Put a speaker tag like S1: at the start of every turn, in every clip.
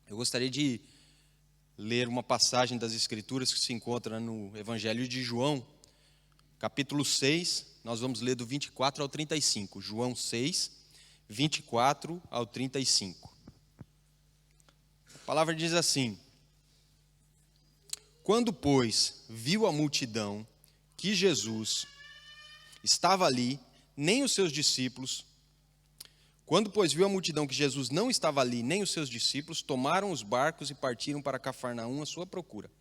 S1: Eu gostaria de ler uma passagem das Escrituras que se encontra no Evangelho de João, capítulo 6, nós vamos ler do 24 ao 35. João 6, 24 ao 35. A palavra diz assim: Quando, pois, viu a multidão que Jesus estava ali, nem os seus discípulos, quando, pois, viu a multidão que Jesus não estava ali, nem os seus discípulos, tomaram os barcos e partiram para Cafarnaum à sua procura.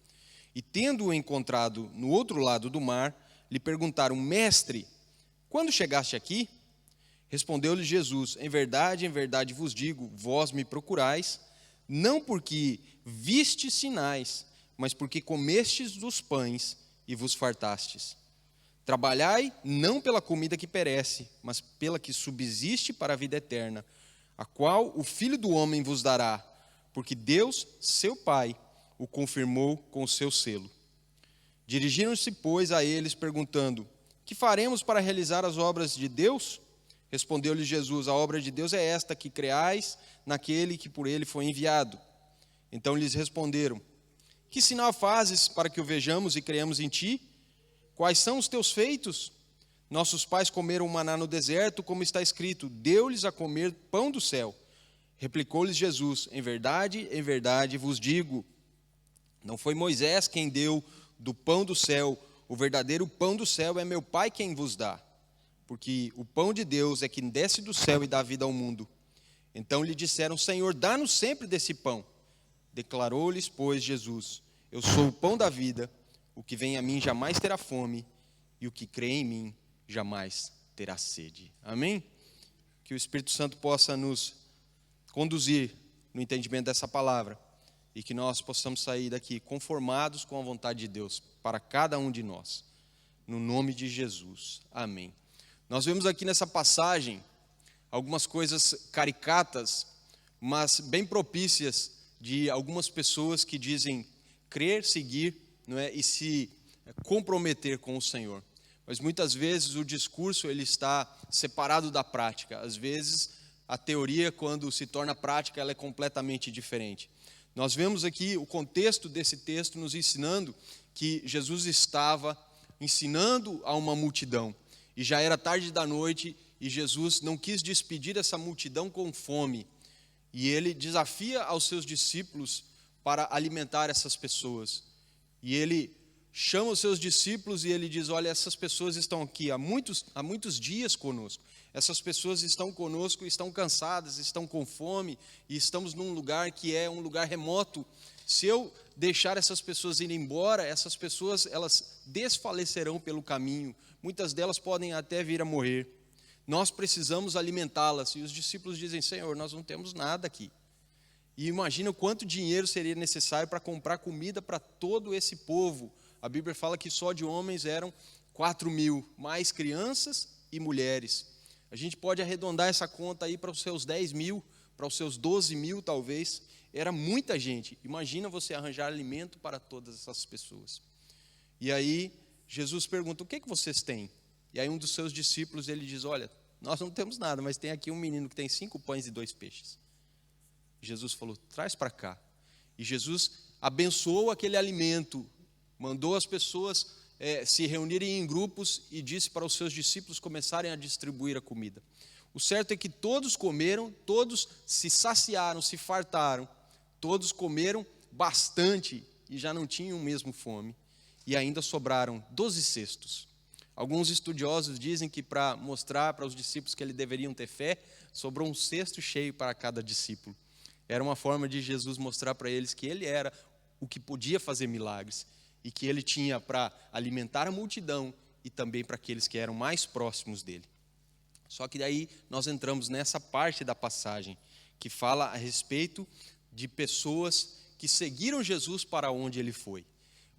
S1: E, tendo-o encontrado no outro lado do mar, lhe perguntaram: Mestre, quando chegaste aqui? Respondeu-lhe Jesus: em verdade vos digo, vós me procurais, não porque vistes sinais, mas porque comestes dos pães e vos fartastes. Trabalhai não pela comida que perece, mas pela que subsiste para a vida eterna, a qual o Filho do Homem vos dará, porque Deus, seu Pai, o confirmou com o seu selo. Dirigiram-se, pois, a eles, perguntando: que faremos para realizar as obras de Deus? Respondeu-lhe Jesus: a obra de Deus é esta, que creais naquele que por ele foi enviado. Então lhes responderam: que sinal fazes para que o vejamos e creamos em ti? Quais são os teus feitos? Nossos pais comeram maná no deserto, como está escrito: deu-lhes a comer pão do céu. Replicou-lhes Jesus: em verdade vos digo, não foi Moisés quem deu do pão do céu, o verdadeiro pão do céu é meu Pai quem vos dá. Porque o pão de Deus é quem desce do céu e dá vida ao mundo. Então lhe disseram: Senhor, dá-nos sempre desse pão. Declarou-lhes, pois, Jesus: eu sou o pão da vida. O que vem a mim jamais terá fome, e o que crê em mim jamais terá sede. Amém? Que o Espírito Santo possa nos conduzir no entendimento dessa palavra, e que nós possamos sair daqui conformados com a vontade de Deus para cada um de nós. No nome de Jesus. Amém. Nós vemos aqui nessa passagem algumas coisas caricatas, mas bem propícias de algumas pessoas que dizem crer, seguir, não é, e se comprometer com o Senhor. Mas muitas vezes o discurso ele está separado da prática. Às vezes a teoria, quando se torna prática, ela é completamente diferente. Nós vemos aqui o contexto desse texto nos ensinando que Jesus estava ensinando a uma multidão. E já era tarde da noite e Jesus não quis despedir essa multidão com fome. E ele desafia aos seus discípulos para alimentar essas pessoas. E ele chama os seus discípulos e ele diz: olha, essas pessoas estão aqui há muitos dias conosco. Essas pessoas estão conosco, estão cansadas, estão com fome, e estamos num lugar que é um lugar remoto. Se eu deixar essas pessoas irem embora, essas pessoas elas desfalecerão pelo caminho. Muitas delas podem até vir a morrer. Nós precisamos alimentá-las. E os discípulos dizem: Senhor, nós não temos nada aqui. E imagina o quanto dinheiro seria necessário para comprar comida para todo esse povo. A Bíblia fala que só de homens eram 4.000, mais crianças e mulheres. A gente pode arredondar essa conta aí para os seus 10.000, para os seus 12.000 talvez. Era muita gente. Imagina você arranjar alimento para todas essas pessoas. E aí Jesus pergunta: o que vocês têm? E aí um dos seus discípulos ele diz: olha, nós não temos nada, mas tem aqui um menino que tem 5 pães e 2 peixes. Jesus falou: traz para cá. E Jesus abençoou aquele alimento, mandou as pessoas se reunirem em grupos e disse para os seus discípulos começarem a distribuir a comida. O certo é que todos comeram, todos se saciaram, se fartaram, todos comeram bastante e já não tinham mesmo fome. E ainda sobraram 12 cestos. Alguns estudiosos dizem que para mostrar para os discípulos que eles deveriam ter fé, sobrou um cesto cheio para cada discípulo. Era uma forma de Jesus mostrar para eles que ele era o que podia fazer milagres e que ele tinha para alimentar a multidão e também para aqueles que eram mais próximos dele. Só que daí nós entramos nessa parte da passagem que fala a respeito de pessoas que seguiram Jesus para onde ele foi.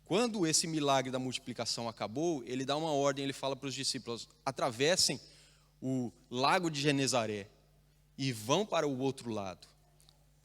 S1: Quando esse milagre da multiplicação acabou, ele dá uma ordem, ele fala para os discípulos: atravessem o lago de Genezaré e vão para o outro lado,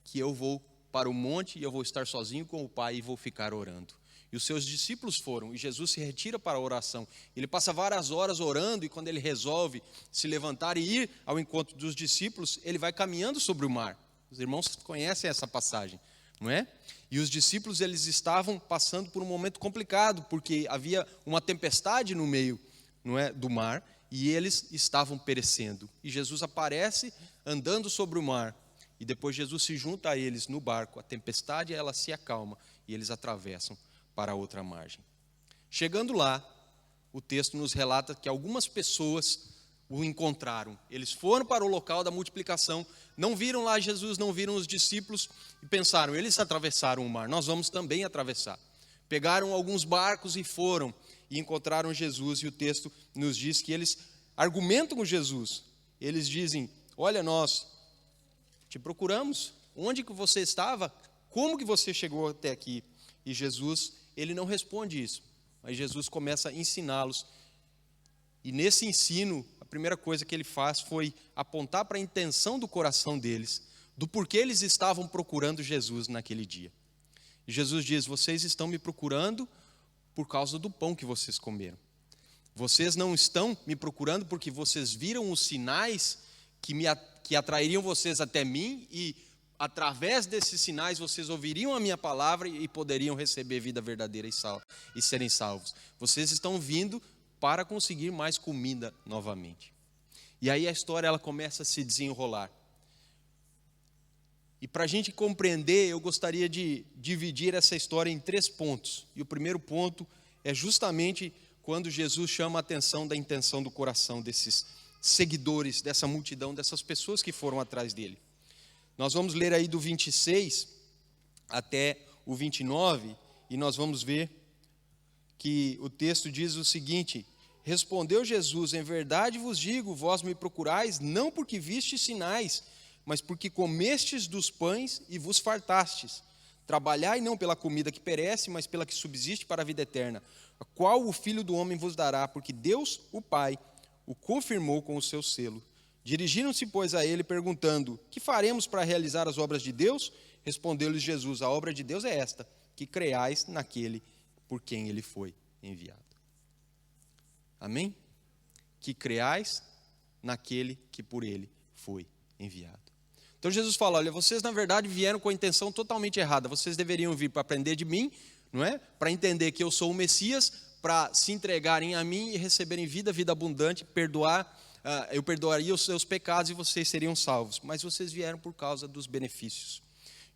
S1: que eu vou para o monte e eu vou estar sozinho com o Pai e vou ficar orando. E os seus discípulos foram, e Jesus se retira para a oração. Ele passa várias horas orando, e quando ele resolve se levantar e ir ao encontro dos discípulos, ele vai caminhando sobre o mar. Os irmãos conhecem essa passagem. não é? E os discípulos, eles estavam passando por um momento complicado, porque havia uma tempestade no meio, não é, do mar, e eles estavam perecendo. E Jesus aparece andando sobre o mar, e depois Jesus se junta a eles no barco. A tempestade, ela se acalma, e eles atravessam para a outra margem. Chegando lá, o texto nos relata que algumas pessoas o encontraram. Eles foram para o local da multiplicação, não viram lá Jesus, não viram os discípulos, e pensaram, eles atravessaram o mar, nós vamos também atravessar. Pegaram alguns barcos e foram, e encontraram Jesus, e o texto nos diz que eles argumentam com Jesus. Eles dizem, olha, nós te procuramos, onde que você estava? Como que você chegou até aqui? E Jesus, ele não responde isso, mas Jesus começa a ensiná-los. E nesse ensino, a primeira coisa que ele faz foi apontar para a intenção do coração deles, do porquê eles estavam procurando Jesus naquele dia. E Jesus diz, vocês estão me procurando por causa do pão que vocês comeram. Vocês não estão me procurando porque vocês viram os sinais que atrairiam vocês até mim, e através desses sinais vocês ouviriam a minha palavra e poderiam receber vida verdadeira e serem salvos. Vocês estão vindo para conseguir mais comida novamente. E aí a história, ela começa a se desenrolar. E para a gente compreender, eu gostaria de dividir essa história em 3 pontos. E o primeiro ponto é justamente quando Jesus chama a atenção da intenção do coração desses seguidores, dessa multidão, dessas pessoas que foram atrás dele. Nós vamos ler aí do 26 até o 29, e nós vamos ver que o texto diz o seguinte: respondeu Jesus, em verdade vos digo, vós me procurais, não porque vistes sinais, mas porque comestes dos pães e vos fartastes. Trabalhai não pela comida que perece, mas pela que subsiste para a vida eterna, a qual o Filho do Homem vos dará, porque Deus, o Pai, o confirmou com o seu selo. Dirigiram-se, pois, a ele, perguntando, que faremos para realizar as obras de Deus? Respondeu-lhes Jesus, a obra de Deus é esta, que creiais naquele por quem ele foi enviado. Amém? Que creiais naquele que por ele foi enviado. Então Jesus fala, olha, vocês na verdade vieram com a intenção totalmente errada, vocês deveriam vir para aprender de mim, não é? Para entender que eu sou o Messias, para se entregarem a mim e receberem vida abundante, eu perdoaria os seus pecados e vocês seriam salvos, mas vocês vieram por causa dos benefícios.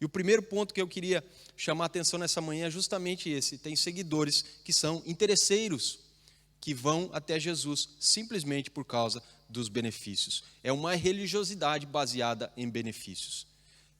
S1: E o primeiro ponto que eu queria chamar a atenção nessa manhã é justamente esse: tem seguidores que são interesseiros, que vão até Jesus simplesmente por causa dos benefícios. É uma religiosidade baseada em benefícios.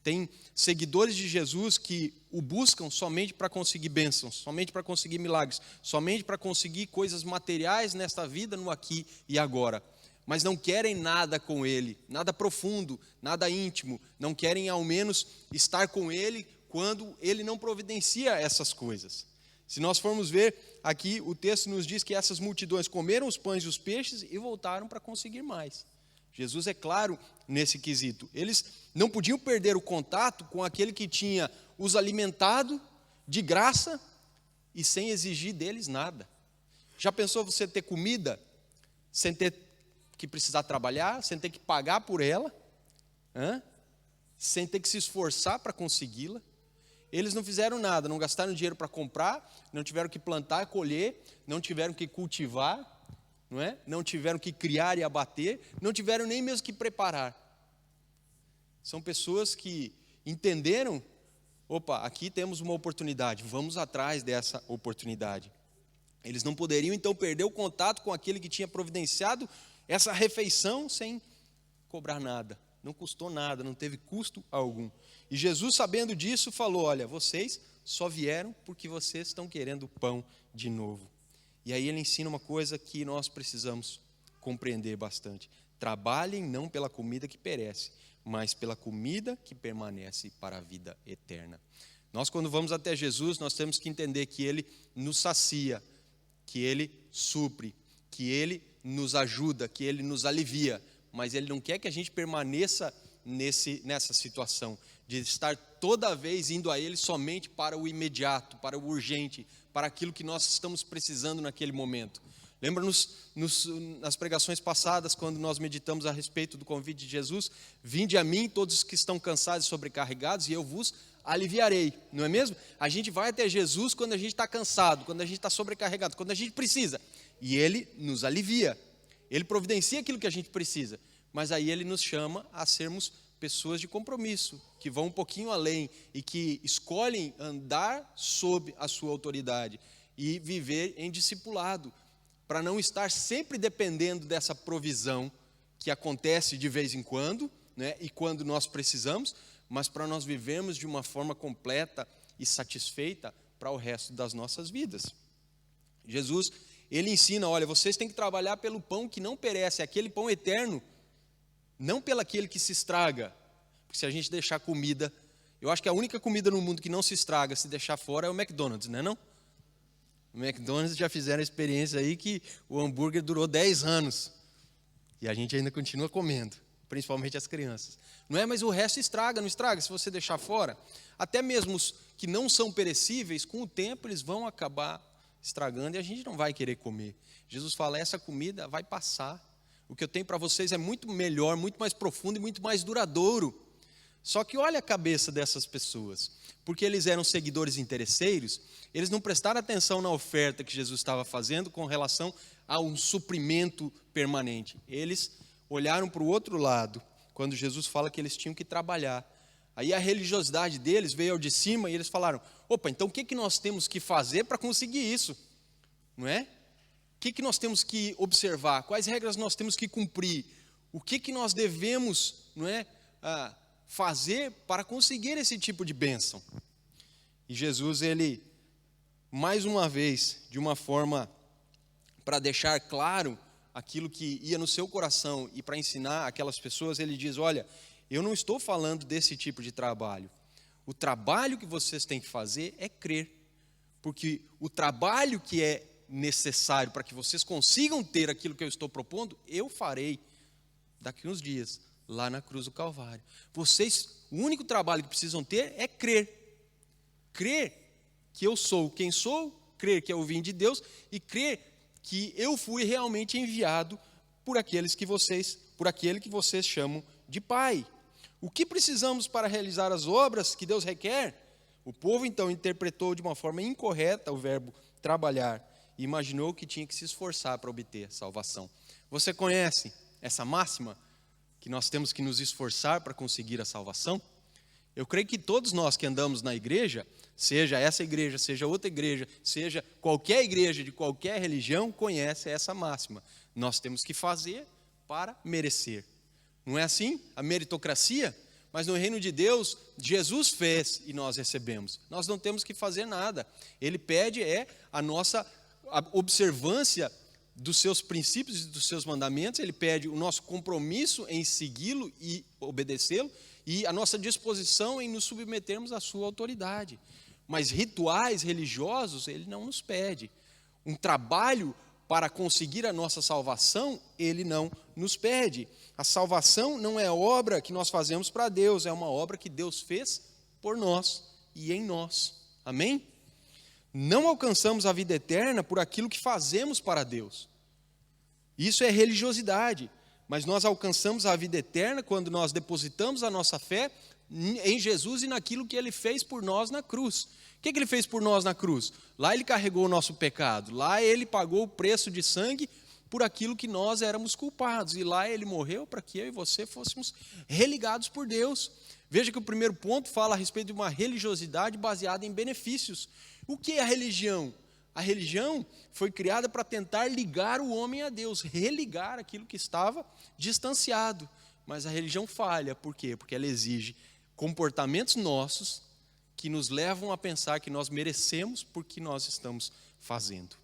S1: Tem seguidores de Jesus que o buscam somente para conseguir bênçãos, somente para conseguir milagres, somente para conseguir coisas materiais nesta vida, no aqui e agora. Mas não querem nada com ele, nada profundo, nada íntimo. Não querem ao menos estar com ele quando ele não providencia essas coisas. Se nós formos ver aqui, o texto nos diz que essas multidões comeram os pães e os peixes e voltaram para conseguir mais. Jesus é claro nesse quesito. Eles não podiam perder o contato com aquele que tinha os alimentado de graça e sem exigir deles nada. Já pensou você ter comida sem ter que precisar trabalhar, sem ter que pagar por ela, sem ter que se esforçar para consegui-la? Eles não fizeram nada, não gastaram dinheiro para comprar, não tiveram que plantar, colher, não tiveram que cultivar, não é? Não tiveram que criar e abater, não tiveram nem mesmo que preparar. São pessoas que entenderam, opa, aqui temos uma oportunidade, vamos atrás dessa oportunidade. Eles não poderiam então perder o contato com aquele que tinha providenciado essa refeição sem cobrar nada. Não custou nada, não teve custo algum. E Jesus, sabendo disso, falou, olha, vocês só vieram porque vocês estão querendo pão de novo. E aí ele ensina uma coisa que nós precisamos compreender bastante. Trabalhem não pela comida que perece, mas pela comida que permanece para a vida eterna. Nós, quando vamos até Jesus, nós temos que entender que ele nos sacia, que ele supre, que ele nos ajuda, que ele nos alivia, mas ele não quer que a gente permaneça nessa situação de estar toda vez indo a ele somente para o imediato, para o urgente, para aquilo que nós estamos precisando naquele momento. Lembra-nos nas pregações passadas, quando nós meditamos a respeito do convite de Jesus: vinde a mim todos os que estão cansados e sobrecarregados, e eu vos aliviarei, não é mesmo? A gente vai até Jesus quando a gente está cansado, quando a gente está sobrecarregado, quando a gente precisa. E Ele nos alivia, Ele providencia aquilo que a gente precisa. Mas aí Ele nos chama a sermos pessoas de compromisso, que vão um pouquinho além e que escolhem andar sob a sua autoridade e viver em discipulado, para não estar sempre dependendo dessa provisão que acontece de vez em quando, né, e quando nós precisamos, mas para nós vivermos de uma forma completa e satisfeita para o resto das nossas vidas. Jesus, Ele ensina, olha, vocês têm que trabalhar pelo pão que não perece, aquele pão eterno, não pelo aquele que se estraga, porque se a gente deixar comida, eu acho que a única comida no mundo que não se estraga, se deixar fora, é o McDonald's, não é não? O McDonald's já fizeram a experiência aí que o hambúrguer durou 10 anos, e a gente ainda continua comendo, principalmente as crianças. Não é, mas o resto estraga, não estraga, se você deixar fora. Até mesmo os que não são perecíveis, com o tempo eles vão acabar estragando e a gente não vai querer comer. Jesus fala, essa comida vai passar. O que eu tenho para vocês é muito melhor, muito mais profundo e muito mais duradouro. Só que olha a cabeça dessas pessoas. Porque eles eram seguidores interesseiros, eles não prestaram atenção na oferta que Jesus estava fazendo com relação a um suprimento permanente. Eles olharam para o outro lado, quando Jesus fala que eles tinham que trabalhar. Aí a religiosidade deles veio ao de cima e eles falaram, opa, então o que nós temos que fazer para conseguir isso? Não é? O que nós temos que observar? Quais regras nós temos que cumprir? O que nós devemos, não é, fazer para conseguir esse tipo de bênção? E Jesus, Ele, mais uma vez, de uma forma para deixar claro aquilo que ia no seu coração e para ensinar aquelas pessoas, Ele diz, olha, eu não estou falando desse tipo de trabalho. O trabalho que vocês têm que fazer é crer. Porque o trabalho que é necessário para que vocês consigam ter aquilo que eu estou propondo, eu farei daqui uns dias, lá na cruz do Calvário. Vocês, o único trabalho que precisam ter é crer. Crer que eu sou quem sou, crer que eu vim de Deus e crer que eu fui realmente enviado por aquele que vocês chamam de Pai. O que precisamos para realizar as obras que Deus requer? O povo então interpretou de uma forma incorreta o verbo trabalhar e imaginou que tinha que se esforçar para obter salvação. Você conhece essa máxima? Que nós temos que nos esforçar para conseguir a salvação? Eu creio que todos nós que andamos na igreja, seja essa igreja, seja outra igreja, seja qualquer igreja de qualquer religião, conhece essa máxima. Nós temos que fazer para merecer. Não é assim? A meritocracia? Mas no reino de Deus, Jesus fez e nós recebemos. Nós não temos que fazer nada. Ele pede a nossa observância dos seus princípios e dos seus mandamentos, Ele pede o nosso compromisso em segui-lo e obedecê-lo, e a nossa disposição em nos submetermos à sua autoridade. Mas rituais religiosos, Ele não nos pede. Um trabalho para conseguir a nossa salvação, Ele não nos pede. A salvação não é obra que nós fazemos para Deus, é uma obra que Deus fez por nós e em nós. Amém? Não alcançamos a vida eterna por aquilo que fazemos para Deus. Isso é religiosidade, mas nós alcançamos a vida eterna quando nós depositamos a nossa fé em Jesus e naquilo que Ele fez por nós na cruz. O que Ele fez por nós na cruz? Lá Ele carregou o nosso pecado, lá Ele pagou o preço de sangue por aquilo que nós éramos culpados, e lá Ele morreu para que eu e você fôssemos religados por Deus. Veja que o primeiro ponto fala a respeito de uma religiosidade baseada em benefícios. O que é a religião? A religião foi criada para tentar ligar o homem a Deus, religar aquilo que estava distanciado. Mas a religião falha, por quê? Porque ela exige comportamentos nossos que nos levam a pensar que nós merecemos porque nós estamos fazendo.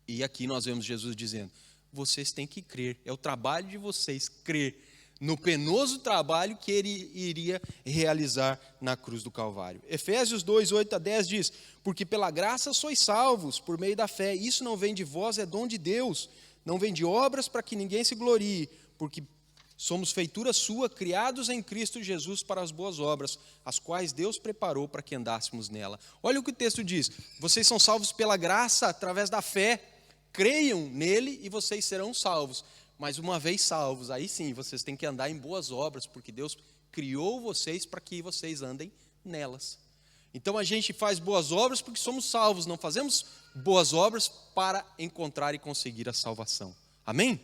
S1: E aqui nós vemos Jesus dizendo, vocês têm que crer, é o trabalho de vocês crer no penoso trabalho que Ele iria realizar na cruz do Calvário. Efésios 2, 8 a 10 diz, porque pela graça sois salvos, por meio da fé, isso não vem de vós, é dom de Deus, não vem de obras para que ninguém se glorie, porque somos feitura sua, criados em Cristo Jesus para as boas obras, as quais Deus preparou para que andássemos nela. Olha o que o texto diz, vocês são salvos pela graça, através da fé, creiam nele e vocês serão salvos. Mas uma vez salvos, aí sim, vocês têm que andar em boas obras, porque Deus criou vocês para que vocês andem nelas. Então a gente faz boas obras porque somos salvos, não fazemos boas obras para encontrar e conseguir a salvação. Amém?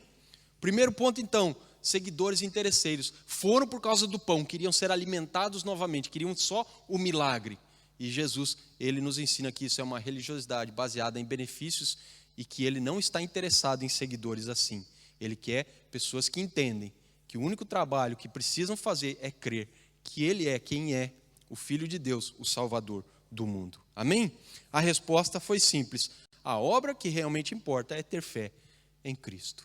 S1: Primeiro ponto então, seguidores interesseiros. Foram por causa do pão, queriam ser alimentados novamente, queriam só o milagre. E Jesus, ele nos ensina que isso é uma religiosidade baseada em benefícios e que ele não está interessado em seguidores assim. Ele quer pessoas que entendem que o único trabalho que precisam fazer é crer que ele é quem é, o Filho de Deus, o Salvador do mundo. Amém? A resposta foi simples. A obra que realmente importa é ter fé em Cristo.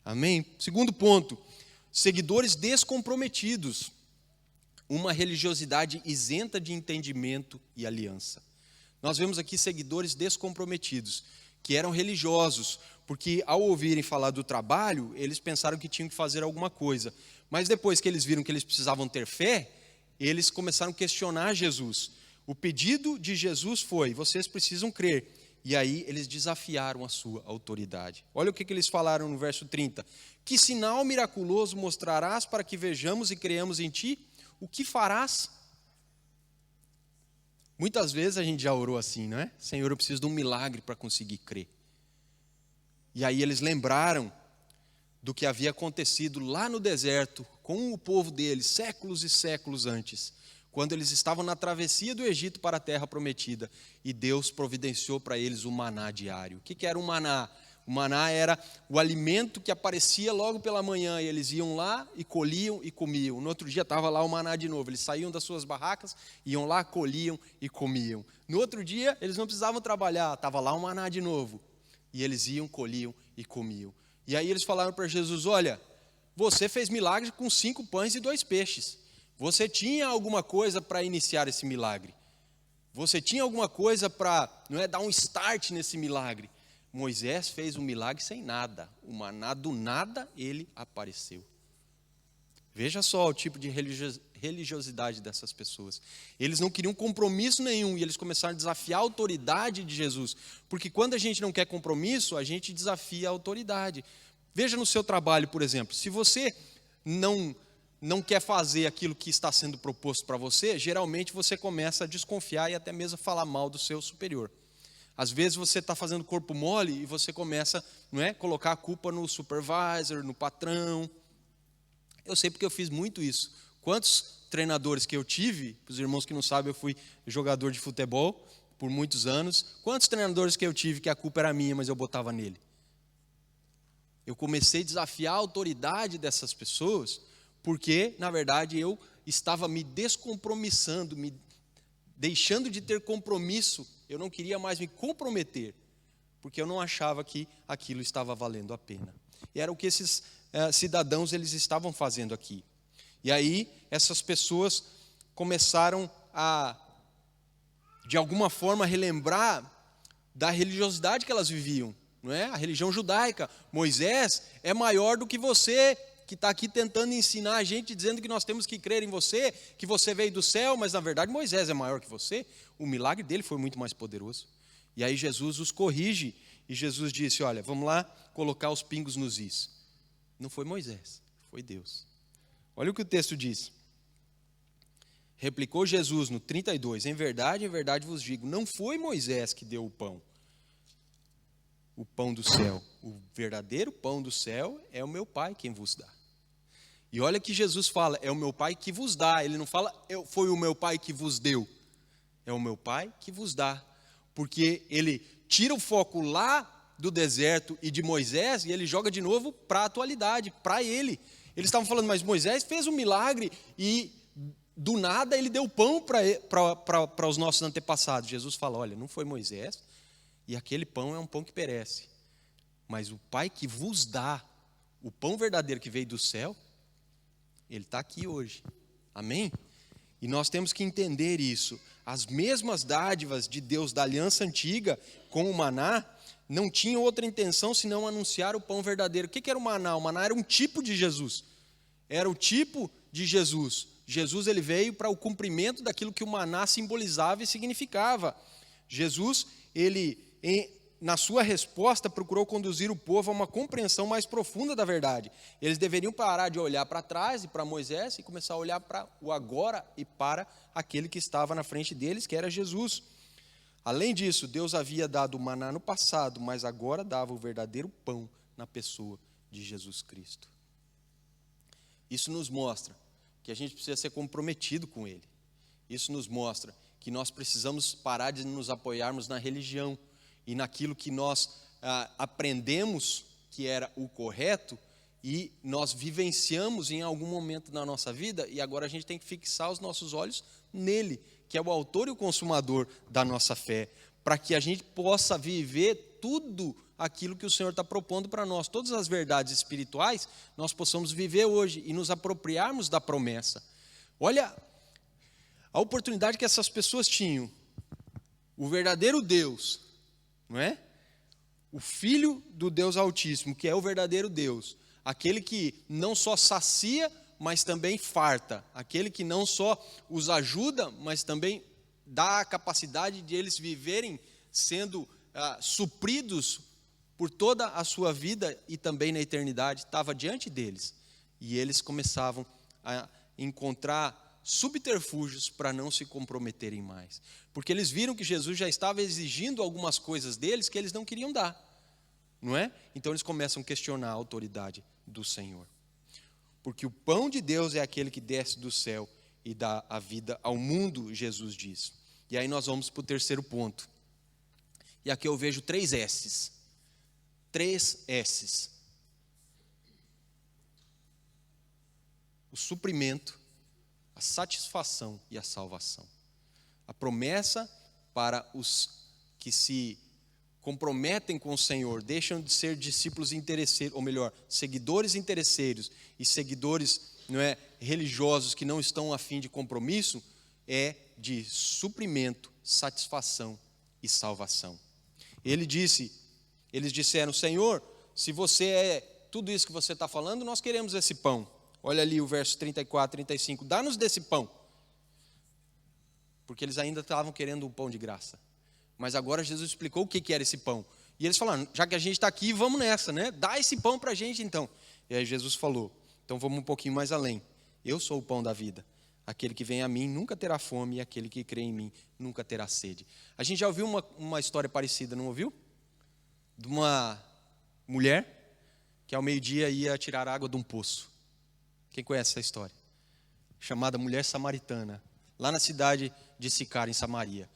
S1: Amém? Segundo ponto, seguidores descomprometidos. Uma religiosidade isenta de entendimento e aliança. Nós vemos aqui seguidores descomprometidos, que eram religiosos, porque ao ouvirem falar do trabalho, eles pensaram que tinham que fazer alguma coisa. Mas depois que eles viram que eles precisavam ter fé, eles começaram a questionar Jesus. O pedido de Jesus foi: vocês precisam crer. E aí eles desafiaram a sua autoridade. Olha o que eles falaram no verso 30. Que sinal miraculoso mostrarás para que vejamos e creamos em ti? O que farás? Muitas vezes a gente já orou assim, não é? Senhor, eu preciso de um milagre para conseguir crer. E aí eles lembraram do que havia acontecido lá no deserto com o povo deles, séculos e séculos antes, quando eles estavam na travessia do Egito para a terra prometida, e Deus providenciou para eles o maná diário. O que era o maná? O maná era o alimento que aparecia logo pela manhã, e eles iam lá e colhiam e comiam. No outro dia estava lá o maná de novo, eles saíam das suas barracas, iam lá, colhiam e comiam. No outro dia eles não precisavam trabalhar, estava lá o maná de novo, e eles iam, colhiam e comiam. E aí eles falaram para Jesus: olha, você fez milagre com 5 pães e 2 peixes. Você tinha alguma coisa para iniciar esse milagre. Você tinha alguma coisa para dar um start nesse milagre. Moisés fez um milagre sem nada. O maná do nada, ele apareceu. Veja só o tipo de religiosidade dessas pessoas. Eles não queriam compromisso nenhum e eles começaram a desafiar a autoridade de Jesus. Porque quando a gente não quer compromisso, a gente desafia a autoridade. Veja no seu trabalho, por exemplo. Se você não quer fazer aquilo que está sendo proposto para você, geralmente você começa a desconfiar e até mesmo a falar mal do seu superior. Às vezes você está fazendo corpo mole e você começa a colocar a culpa no supervisor, no patrão. Eu sei porque eu fiz muito isso. Quantos treinadores que eu tive, para os irmãos que não sabem, eu fui jogador de futebol por muitos anos. Quantos treinadores que eu tive que a culpa era minha, mas eu botava nele? Eu comecei a desafiar a autoridade dessas pessoas, porque, na verdade, eu estava me descompromissando, me deixando de ter compromisso. Eu não queria mais me comprometer, porque eu não achava que aquilo estava valendo a pena. E era o que esses cidadãos eles estavam fazendo aqui. E aí, essas pessoas começaram a, de alguma forma, relembrar da religiosidade que elas viviam. Não é? A religião judaica. Moisés é maior do que você, que está aqui tentando ensinar a gente, dizendo que nós temos que crer em você, que você veio do céu, mas na verdade Moisés é maior que você. O milagre dele foi muito mais poderoso. E aí Jesus os corrige, e Jesus disse: olha, vamos lá colocar os pingos nos is. Não foi Moisés, foi Deus. Olha o que o texto diz. Replicou Jesus no 32, em verdade vos digo, não foi Moisés que deu o pão do céu. O verdadeiro pão do céu é o meu Pai quem vos dá. E olha que Jesus fala, é o meu Pai que vos dá. Ele não fala, foi o meu Pai que vos deu. É o meu Pai que vos dá. Porque ele tira o foco lá do deserto e de Moisés e ele joga de novo para a atualidade, para ele. Eles estavam falando, mas Moisés fez um milagre e do nada ele deu pão para os nossos antepassados. Jesus fala, olha, não foi Moisés, e aquele pão é um pão que perece. Mas o Pai que vos dá, o pão verdadeiro que veio do céu, ele está aqui hoje. Amém? E nós temos que entender isso. As mesmas dádivas de Deus da aliança antiga com o maná não tinham outra intenção senão anunciar o pão verdadeiro. O que era o maná? O maná era um tipo de Jesus. Era o tipo de Jesus. Jesus ele veio para o cumprimento daquilo que o maná simbolizava e significava. Jesus, ele na sua resposta, procurou conduzir o povo a uma compreensão mais profunda da verdade. Eles deveriam parar de olhar para trás e para Moisés e começar a olhar para o agora e para aquele que estava na frente deles, que era Jesus. Além disso, Deus havia dado o maná no passado, mas agora dava o verdadeiro pão na pessoa de Jesus Cristo. Isso nos mostra que a gente precisa ser comprometido com Ele. Isso nos mostra que nós precisamos parar de nos apoiarmos na religião e naquilo que nós aprendemos que era o correto e nós vivenciamos em algum momento da nossa vida, e agora a gente tem que fixar os nossos olhos nele, que é o autor e o consumador da nossa fé, para que a gente possa viver tudo aquilo que o Senhor está propondo para nós. Todas as verdades espirituais nós possamos viver hoje e nos apropriarmos da promessa. Olha a oportunidade que essas pessoas tinham. O verdadeiro Deus, não é? O Filho do Deus Altíssimo, que é o verdadeiro Deus, aquele que não só sacia, mas também farta, aquele que não só os ajuda, mas também dá a capacidade de eles viverem sendo supridos por toda a sua vida e também na eternidade, estava diante deles. E eles começavam a encontrar subterfúgios para não se comprometerem mais. Porque eles viram que Jesus já estava exigindo algumas coisas deles que eles não queriam dar, não é? Então eles começam a questionar a autoridade do Senhor. Porque o pão de Deus é aquele que desce do céu e dá a vida ao mundo, Jesus diz. E aí nós vamos para o terceiro ponto. E aqui eu vejo 3 S's. 3 S's. O suprimento, a satisfação e a salvação. A promessa para os que se comprometem com o Senhor, deixam de ser discípulos interesseiros, ou melhor, seguidores interesseiros e seguidores religiosos que não estão a fim de compromisso, é de suprimento, satisfação e salvação. Eles disseram: Senhor, se você é tudo isso que você está falando, nós queremos esse pão. Olha ali o verso 34, 35, dá-nos desse pão. Porque eles ainda estavam querendo um pão de graça. Mas agora Jesus explicou o que era esse pão. E eles falaram: já que a gente está aqui, vamos nessa, né? Dá esse pão para a gente então. E aí Jesus falou: então vamos um pouquinho mais além. Eu sou o pão da vida. Aquele que vem a mim nunca terá fome, e aquele que crê em mim nunca terá sede. A gente já ouviu uma história parecida, não ouviu? De uma mulher que ao meio-dia ia tirar água de um poço. Quem conhece essa história? Chamada mulher samaritana, lá na cidade de Sicar, em Samaria.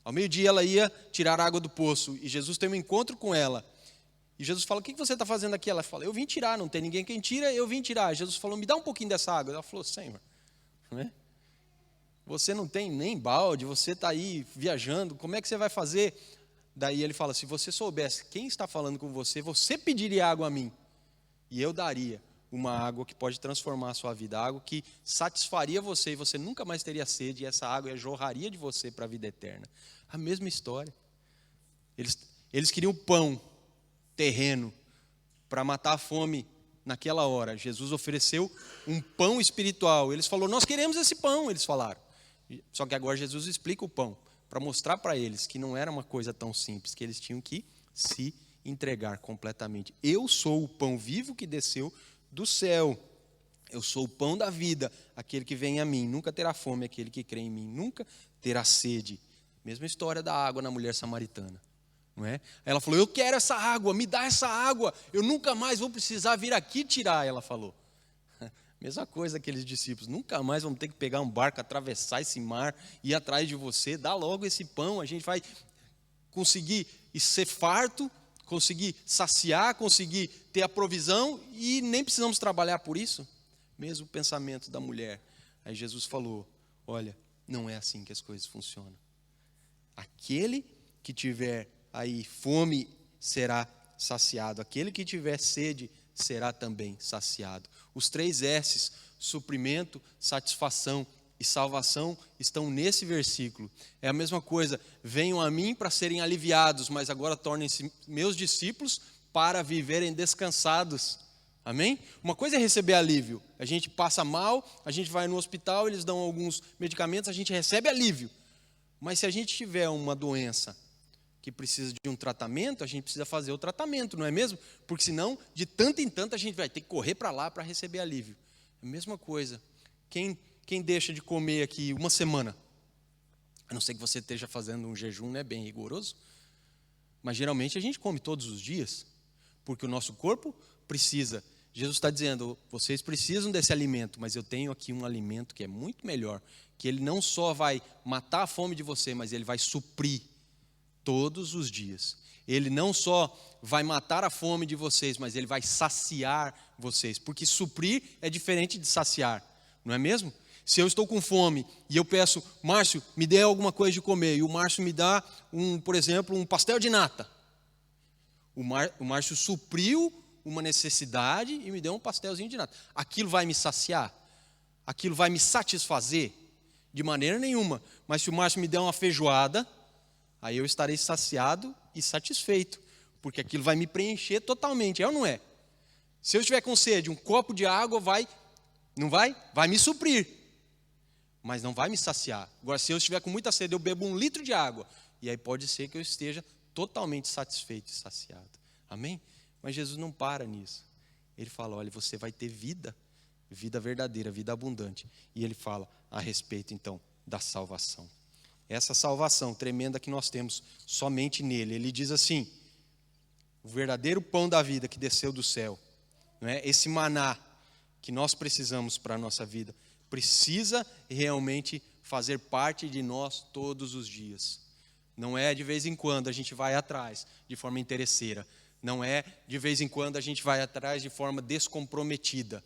S1: Ao meio-dia ela ia tirar água do poço e Jesus tem um encontro com ela. E Jesus fala: o que você está fazendo aqui? Ela fala: eu vim tirar, não tem ninguém quem tira, eu vim tirar. Jesus falou: me dá um pouquinho dessa água. Ela falou: Senhor, não é? Você não tem nem balde, você está aí viajando, como é que você vai fazer? Daí ele fala: se você soubesse quem está falando com você, você pediria água a mim, e eu daria uma água que pode transformar a sua vida, água que satisfaria você e você nunca mais teria sede, e essa água jorraria de você para a vida eterna. A mesma história. Eles queriam pão terreno para matar a fome naquela hora. Jesus ofereceu um pão espiritual. Eles falaram: nós queremos esse pão, eles falaram. Só que agora Jesus explica o pão, para mostrar para eles que não era uma coisa tão simples, que eles tinham que se entregar completamente. Eu sou o pão vivo que desceu do céu. Eu sou o pão da vida. Aquele que vem a mim nunca terá fome, aquele que crê em mim nunca terá sede. Mesma história da água na mulher samaritana, não é? Ela falou: eu quero essa água, me dá essa água, eu nunca mais vou precisar vir aqui tirar, ela falou. Mesma coisa aqueles discípulos: nunca mais vamos ter que pegar um barco, atravessar esse mar, ir atrás de você, dá logo esse pão, a gente vai conseguir ser farto, conseguir saciar, conseguir ter a provisão e nem precisamos trabalhar por isso. Mesmo o pensamento da mulher. Aí Jesus falou: olha, não é assim que as coisas funcionam. Aquele que tiver aí fome será saciado, aquele que tiver sede será também saciado. Os 3 S's, suprimento, satisfação e salvação, estão nesse versículo. É a mesma coisa: venham a mim para serem aliviados, mas agora tornem-se meus discípulos para viverem descansados. Amém? Uma coisa é receber alívio. A gente passa mal, a gente vai no hospital, eles dão alguns medicamentos, a gente recebe alívio. Mas se a gente tiver uma doença que precisa de um tratamento, a gente precisa fazer o tratamento, não é mesmo? Porque senão, de tanto em tanto, a gente vai ter que correr para lá para receber alívio. É a mesma coisa. Quem deixa de comer aqui uma semana, a não ser que você esteja fazendo um jejum, né, bem rigoroso, mas geralmente a gente come todos os dias, porque o nosso corpo precisa. Jesus está dizendo, vocês precisam desse alimento, mas eu tenho aqui um alimento que é muito melhor, que ele não só vai matar a fome de você, mas ele vai suprir todos os dias. Ele não só vai matar a fome de vocês, mas ele vai saciar vocês, porque suprir é diferente de saciar, não é mesmo? Se eu estou com fome e eu peço, Márcio, me dê alguma coisa de comer, e o Márcio me dá, por exemplo, um pastel de nata. O Márcio supriu uma necessidade e me deu um pastelzinho de nata. Aquilo vai me saciar? Aquilo vai me satisfazer? De maneira nenhuma. Mas se o Márcio me der uma feijoada, aí eu estarei saciado e satisfeito, porque aquilo vai me preencher totalmente, é ou não é? Se eu estiver com sede, um copo de água não vai? Vai me suprir, mas não vai me saciar. Agora, se eu estiver com muita sede, eu bebo 1 litro de água, e aí pode ser que eu esteja totalmente satisfeito e saciado. Amém? Mas Jesus não para nisso. Ele fala, olha, você vai ter vida verdadeira, vida abundante. E ele fala a respeito, então, da salvação. Essa salvação tremenda que nós temos somente nele. Ele diz assim, o verdadeiro pão da vida que desceu do céu, não é? Esse maná que nós precisamos para a nossa vida, precisa realmente fazer parte de nós todos os dias. Não é de vez em quando a gente vai atrás de forma interesseira. Não é de vez em quando a gente vai atrás de forma descomprometida.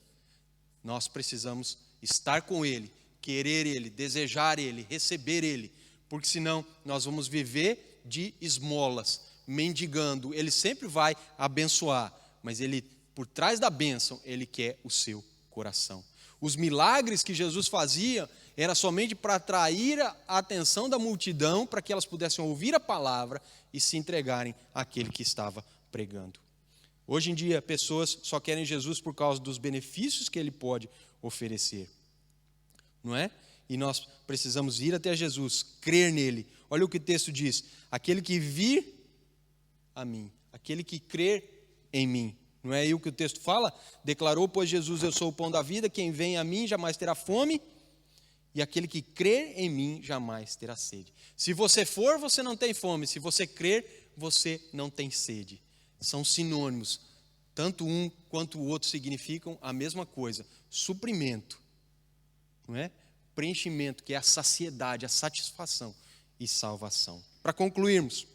S1: Nós precisamos estar com Ele, querer Ele, desejar Ele, receber Ele, porque senão nós vamos viver de esmolas, mendigando. Ele sempre vai abençoar, mas Ele, por trás da bênção, Ele quer o seu coração. Os milagres que Jesus fazia era somente para atrair a atenção da multidão, para que elas pudessem ouvir a palavra e se entregarem àquele que estava pregando. Hoje em dia, pessoas só querem Jesus por causa dos benefícios que Ele pode oferecer, não é? E nós precisamos ir até Jesus, crer nele. Olha o que o texto diz, aquele que vir a mim, aquele que crer em mim. Não é aí o que o texto fala? Declarou, pois Jesus, eu sou o pão da vida, quem vem a mim jamais terá fome, e aquele que crer em mim jamais terá sede. Se você for, você não tem fome, se você crer, você não tem sede. São sinônimos, tanto um quanto o outro significam a mesma coisa, suprimento, não é? Preenchimento, que é a saciedade, a satisfação e salvação. Para concluirmos,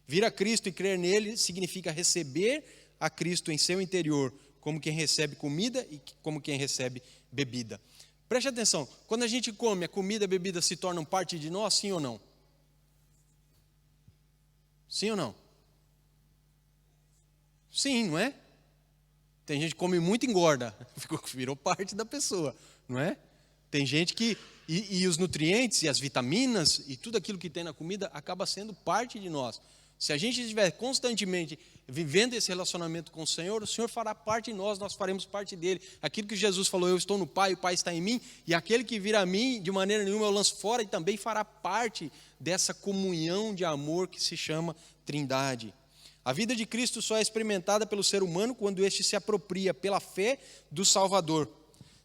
S1: vir a Cristo e crer nele significa receber a Cristo em seu interior, como quem recebe comida e como quem recebe bebida. Preste atenção, quando a gente come, a comida e a bebida se tornam parte de nós, sim ou não? Sim ou não? Sim, não é? Tem gente que come muito e engorda, virou parte da pessoa, não é? Tem gente que, e os nutrientes, e as vitaminas, e tudo aquilo que tem na comida, acaba sendo parte de nós. Se a gente estiver constantemente vivendo esse relacionamento com o Senhor fará parte de nós, nós faremos parte dele. Aquilo que Jesus falou, eu estou no Pai, o Pai está em mim, e aquele que vir a mim, de maneira nenhuma eu lanço fora, e também fará parte dessa comunhão de amor que se chama Trindade. A vida de Cristo só é experimentada pelo ser humano quando este se apropria pela fé do Salvador.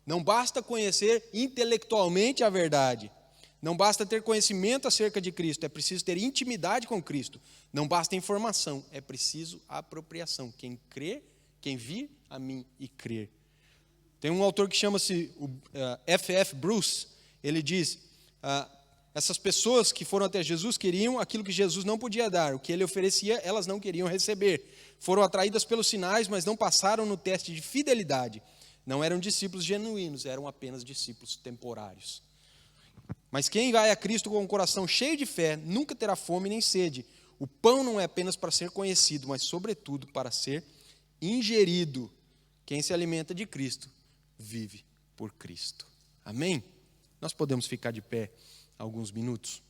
S1: Não basta conhecer intelectualmente a verdade. Não basta ter conhecimento acerca de Cristo, é preciso ter intimidade com Cristo. Não basta informação, é preciso apropriação. Quem crer, quem vir a mim e crer. Tem um autor que chama-se F.F. Bruce, ele diz, essas pessoas que foram até Jesus queriam aquilo que Jesus não podia dar, o que ele oferecia, elas não queriam receber. Foram atraídas pelos sinais, mas não passaram no teste de fidelidade. Não eram discípulos genuínos, eram apenas discípulos temporários. Mas quem vai a Cristo com o coração cheio de fé, nunca terá fome nem sede. O pão não é apenas para ser conhecido, mas sobretudo para ser ingerido. Quem se alimenta de Cristo, vive por Cristo. Amém? Nós podemos ficar de pé alguns minutos.